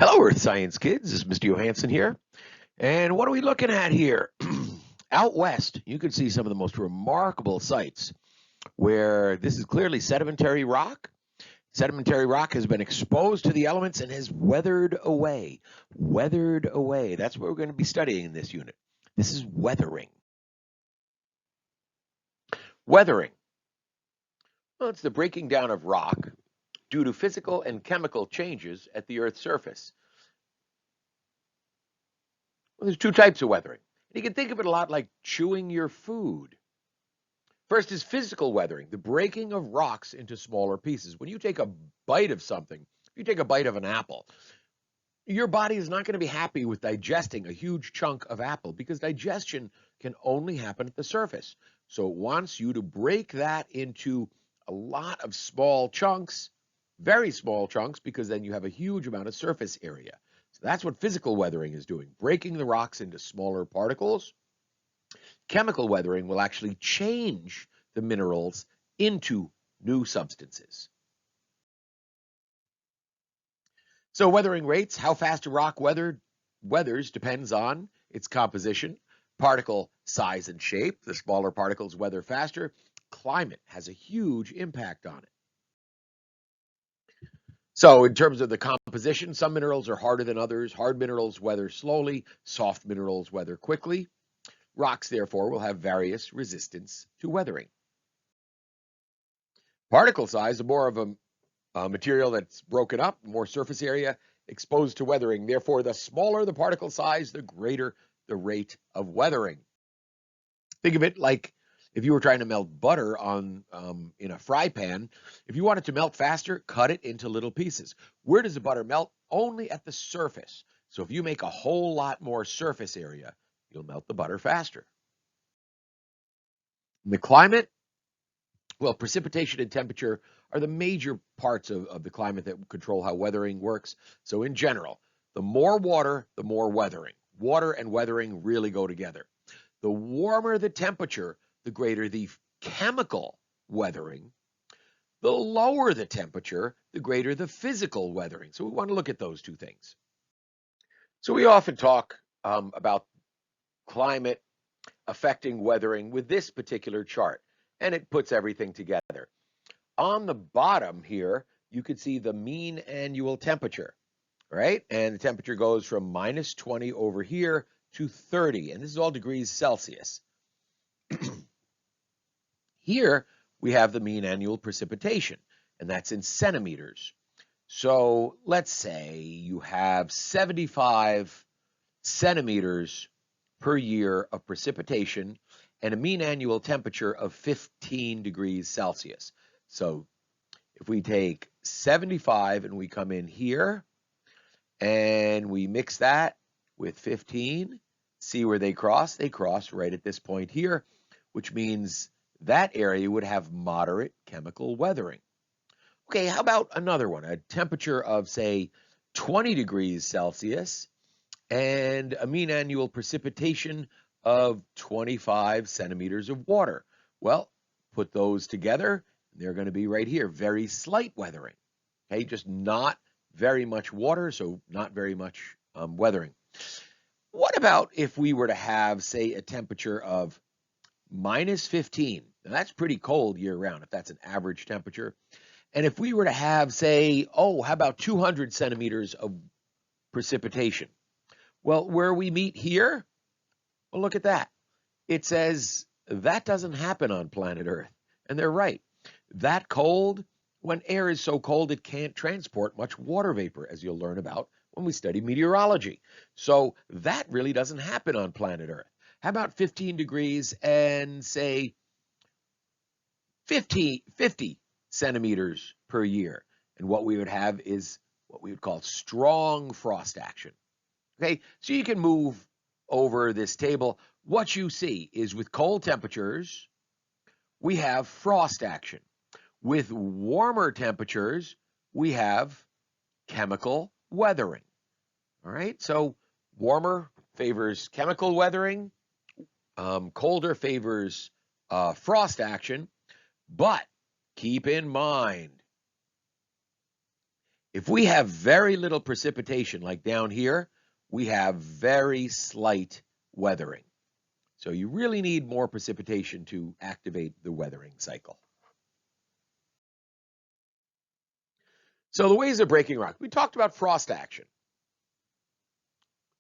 Hello, Earth Science kids. This is Mr. Johansson here. And what are we looking at here? Out west, you can see some of the most remarkable sites where this is clearly sedimentary rock. Sedimentary rock has been exposed to the elements and has weathered away. Weathered away. That's what we're going to be studying in this unit. This is weathering. Weathering. Well, it's the breaking down of rock due to physical and chemical changes at the Earth's surface. Well, there's two types of weathering. And you can think of it a lot like chewing your food. First is physical weathering, the breaking of rocks into smaller pieces. When you take a bite of something, if you take a bite of an apple, your body is not going to be happy with digesting a huge chunk of apple because digestion can only happen at the surface. So it wants you to break that into a lot of small chunks, very small chunks, because then you have a huge amount of surface area. So that's what physical weathering is doing, breaking the rocks into smaller particles. Chemical weathering will actually change the minerals into new substances. So weathering rates, how fast a rock weathers depends on its composition, particle size and shape. The smaller particles weather faster. Climate has a huge impact on it. So in terms of the composition, some minerals are harder than others. Hard minerals weather slowly. Soft minerals weather quickly. Rocks, therefore, will have various resistance to weathering. Particle size, the more of a material that's broken up, more surface area exposed to weathering. Therefore, the smaller the particle size, the greater the rate of weathering. Think of it like if you were trying to melt butter in a fry pan. If you want it to melt faster, cut it into little pieces. Where does the butter melt? Only at the surface. So if you make a whole lot more surface area, you'll melt the butter faster. In the climate, well, precipitation and temperature are the major parts of the climate that control how weathering works. So in general, the more water, the more weathering. Water and weathering really go together. The warmer the temperature, the greater the chemical weathering. The lower the temperature, the greater the physical weathering. So we want to look at those two things. So we often talk about climate affecting weathering with this particular chart, and it puts everything together. On the bottom here, you can see the mean annual temperature, right? And the temperature goes from minus 20 over here to 30, and this is all degrees Celsius. Here, we have the mean annual precipitation, and that's in centimeters. So let's say you have 75 centimeters per year of precipitation and a mean annual temperature of 15 degrees Celsius. So if we take 75 and we come in here and we mix that with 15, see where they cross? They cross right at this point here, which means that area would have moderate chemical weathering. Okay, how about another one? A temperature of, say, 20 degrees Celsius and a mean annual precipitation of 25 centimeters of water. Well, put those together, they're going to be right here, very slight weathering. Okay, just not very much water, so not very much weathering. What about if we were to have, say, a temperature of minus 15? Now, that's pretty cold year-round, if that's an average temperature. And if we were to have, say, how about 200 centimeters of precipitation? Well, where we meet here, well, look at that. It says that doesn't happen on planet Earth. And they're right. That cold, when air is so cold, it can't transport much water vapor, as you'll learn about when we study meteorology. So that really doesn't happen on planet Earth. How about 15 degrees and, say, 50 centimeters per year? And what we would have is what we would call strong frost action. Okay, so you can move over this table. What you see is with cold temperatures, we have frost action. With warmer temperatures, we have chemical weathering. All right, so warmer favors chemical weathering, colder favors frost action, but keep in mind, If we have very little precipitation, like down here, we have very slight weathering. So you really need more precipitation to activate the weathering cycle. So the ways of breaking rock. We talked about frost action.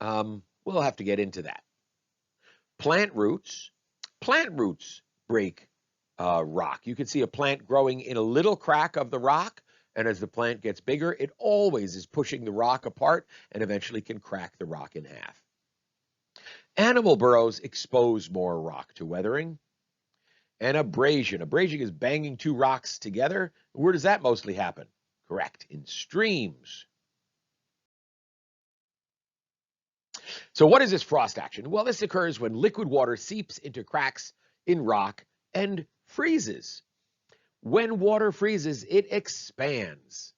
We'll have to get into that. Plant roots. Plant roots break rock. You can see a plant growing in a little crack of the rock, and as the plant gets bigger, it always is pushing the rock apart and eventually can crack the rock in half. Animal burrows expose more rock to weathering. And abrasion. Abrasion is banging two rocks together. Where does that mostly happen? Correct, in streams. So what is this frost action? Well, this occurs when liquid water seeps into cracks in rock and freezes. When water freezes, it expands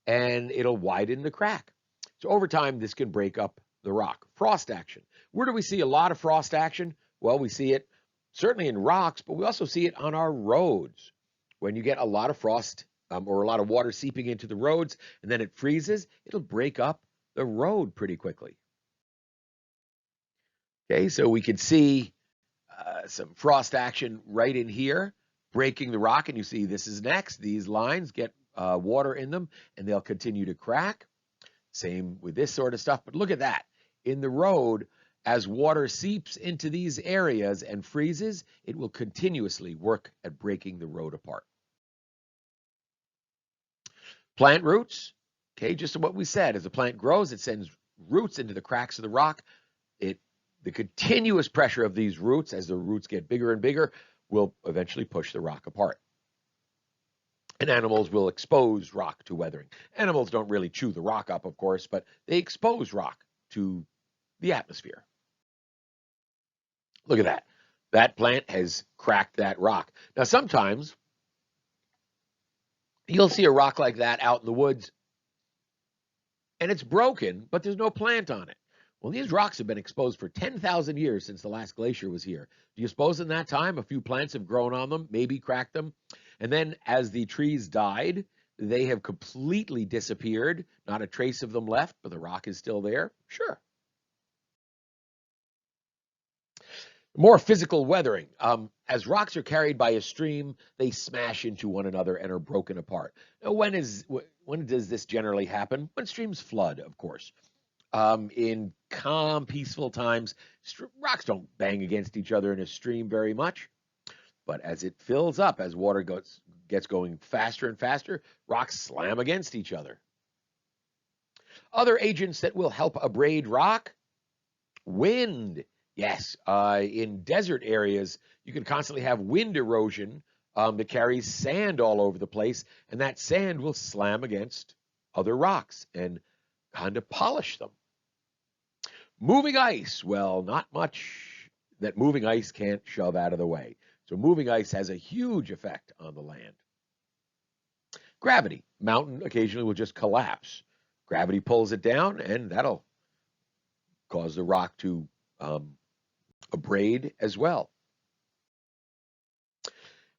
and it'll widen the crack. So over time, this can break up the rock. Frost action. Where do we see a lot of frost action? Well, we see it certainly in rocks, but we also see it on our roads. When you get a lot of frost or a lot of water seeping into the roads and then it freezes, it'll break up the road pretty quickly. Okay, so we can see some frost action right in here, breaking the rock, and you see this is next. These lines get water in them, and they'll continue to crack. Same with this sort of stuff, but look at that. In the road, as water seeps into these areas and freezes, it will continuously work at breaking the road apart. Plant roots, okay, just what we said. As the plant grows, it sends roots into the cracks of the rock. The continuous pressure of these roots, as the roots get bigger and bigger, will eventually push the rock apart. And animals will expose rock to weathering. Animals don't really chew the rock up, of course, but they expose rock to the atmosphere. Look at that. That plant has cracked that rock. Now, sometimes you'll see a rock like that out in the woods, and it's broken, but there's no plant on it. Well, these rocks have been exposed for 10,000 years since the last glacier was here. Do you suppose in that time a few plants have grown on them, maybe cracked them? And then as the trees died, they have completely disappeared. Not a trace of them left, but the rock is still there? Sure. More physical weathering. As rocks are carried by a stream, they smash into one another and are broken apart. Now, when does this generally happen? When streams flood, of course. In calm, peaceful times, rocks don't bang against each other in a stream very much. But as it fills up, as water gets going faster and faster, rocks slam against each other. Other agents that will help abrade rock: wind. Yes, in desert areas, you can constantly have wind erosion that carries sand all over the place, and that sand will slam against other rocks and kind of polish them. Moving ice, well, not much that moving ice can't shove out of the way. So moving ice has a huge effect on the land. Gravity. Mountain occasionally will just collapse. Gravity pulls it down, and that'll cause the rock to abrade as well.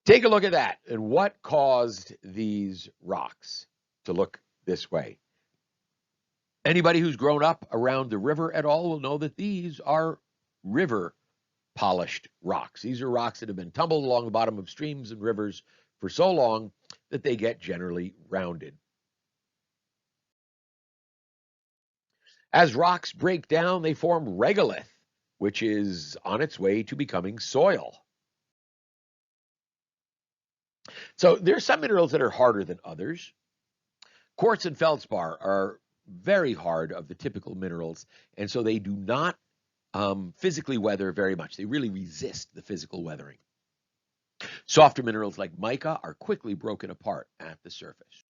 Take a look at that. And what caused these rocks to look this way? Anybody who's grown up around the river at all will know that these are river polished rocks. These are rocks that have been tumbled along the bottom of streams and rivers for so long that they get generally rounded. As rocks break down, they form regolith, which is on its way to becoming soil. So there's some minerals that are harder than others. Quartz and feldspar are very hard of the typical minerals, and so they do not physically weather very much. They really resist the physical weathering. Softer minerals like mica are quickly broken apart at the surface.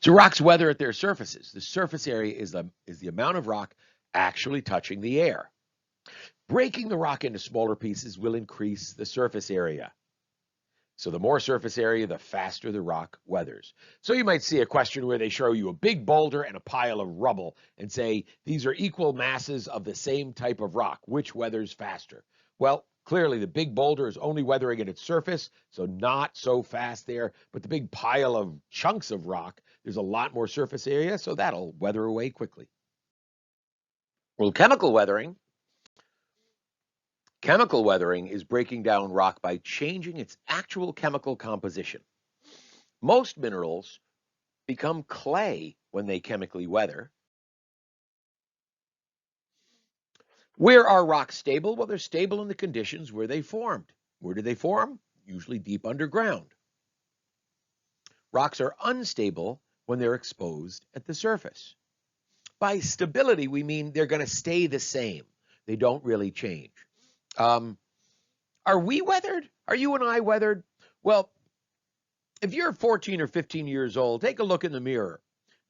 So rocks weather at their surfaces. The surface area is the amount of rock actually touching the air. Breaking the rock into smaller pieces will increase the surface area. So the more surface area, the faster the rock weathers. So you might see a question where they show you a big boulder and a pile of rubble and say, these are equal masses of the same type of rock. Which weathers faster? Well, Clearly, the big boulder is only weathering at its surface, so not so fast there. But the big pile of chunks of rock, there's a lot more surface area, so that'll weather away quickly. Well, chemical weathering is breaking down rock by changing its actual chemical composition. Most minerals become clay when they chemically weather. Where are rocks stable? Well, they're stable in the conditions where they formed. Where do they form? Usually deep underground. Rocks are unstable when they're exposed at the surface. By stability, we mean they're going to stay the same. They don't really change. Are we weathered? Are you and I weathered? Well, if you're 14 or 15 years old, take a look in the mirror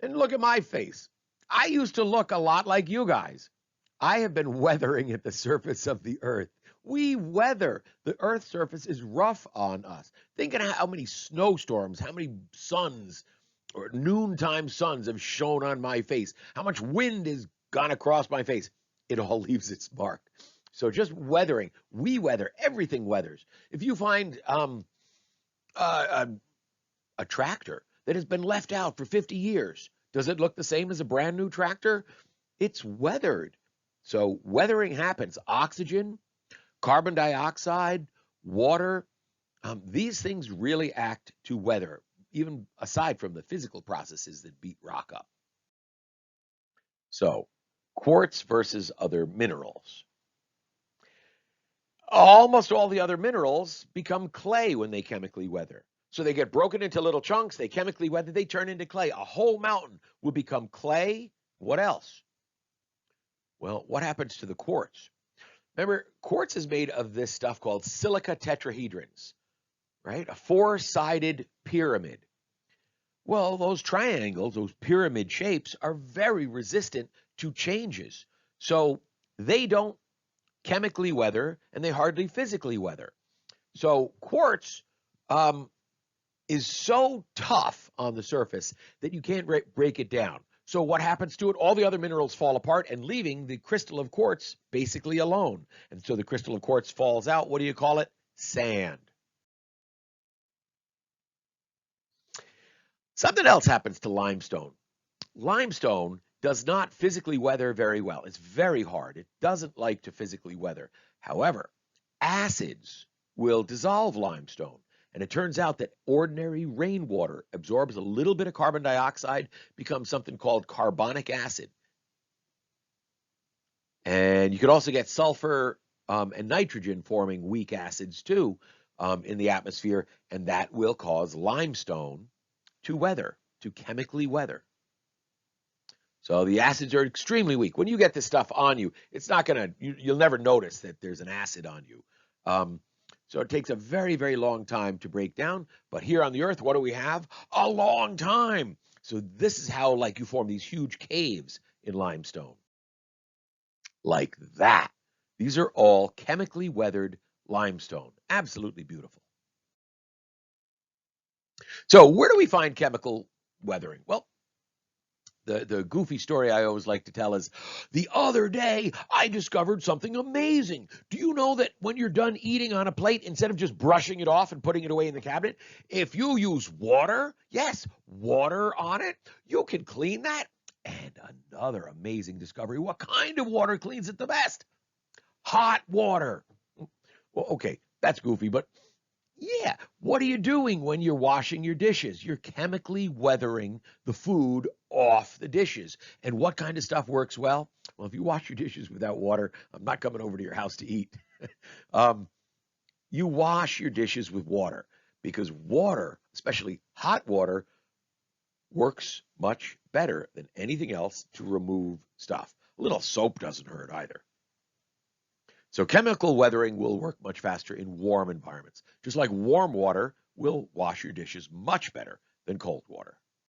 and look at my face. I used to look a lot like you guys. I have been weathering at the surface of the earth. We weather. The earth's surface is rough on us. Think of how many snowstorms, how many suns or noontime suns have shone on my face, how much wind has gone across my face. It all leaves its mark. So just weathering. We weather. Everything weathers. If you find a tractor that has been left out for 50 years, does it look the same as a brand new tractor? It's weathered. So weathering happens. Oxygen, carbon dioxide, water, these things really act to weather, even aside from the physical processes that beat rock up. So quartz versus other minerals. Almost all the other minerals become clay when they chemically weather. So they get broken into little chunks, they chemically weather, they turn into clay. A whole mountain will become clay. What else? Well, what happens to the quartz? Remember, quartz is made of this stuff called silica tetrahedrons, right? A four-sided pyramid. Well, those triangles, those pyramid shapes, are very resistant to changes. So they don't chemically weather, and they hardly physically weather. So quartz is so tough on the surface that you can't break it down. So what happens to it? All the other minerals fall apart and leaving the crystal of quartz basically alone. And so the crystal of quartz falls out. What do you call it? Sand. Something else happens to limestone. Limestone does not physically weather very well. It's very hard. It doesn't like to physically weather. However, acids will dissolve limestone. And it turns out that ordinary rainwater absorbs a little bit of carbon dioxide, becomes something called carbonic acid. And you could also get sulfur and nitrogen forming weak acids too in the atmosphere, and that will cause limestone to weather, to chemically weather. So the acids are extremely weak. When you get this stuff on you, it's not going to, you'll never notice that there's an acid on you. So it takes a very, very long time to break down. But here on the earth, what do we have? A long time. So this is how, like, you form these huge caves in limestone. Like that. These are all chemically weathered limestone. Absolutely beautiful. So where do we find chemical weathering? Well, the goofy story I always like to tell is, the other day I discovered something amazing. Do you know that when you're done eating on a plate, instead of just brushing it off and putting it away in the cabinet, if you use water, yes, water on it, you can clean that? And another amazing discovery. What kind of water cleans it the best? Hot water. Well, okay, that's goofy, but yeah, what are you doing when you're washing your dishes? You're chemically weathering the food off the dishes. And what kind of stuff works well? Well, if you wash your dishes without water, I'm not coming over to your house to eat. You wash your dishes with water, because water, especially hot water, works much better than anything else to remove stuff. A little soap doesn't hurt either. So chemical weathering will work much faster in warm environments, just like warm water will wash your dishes much better than cold water.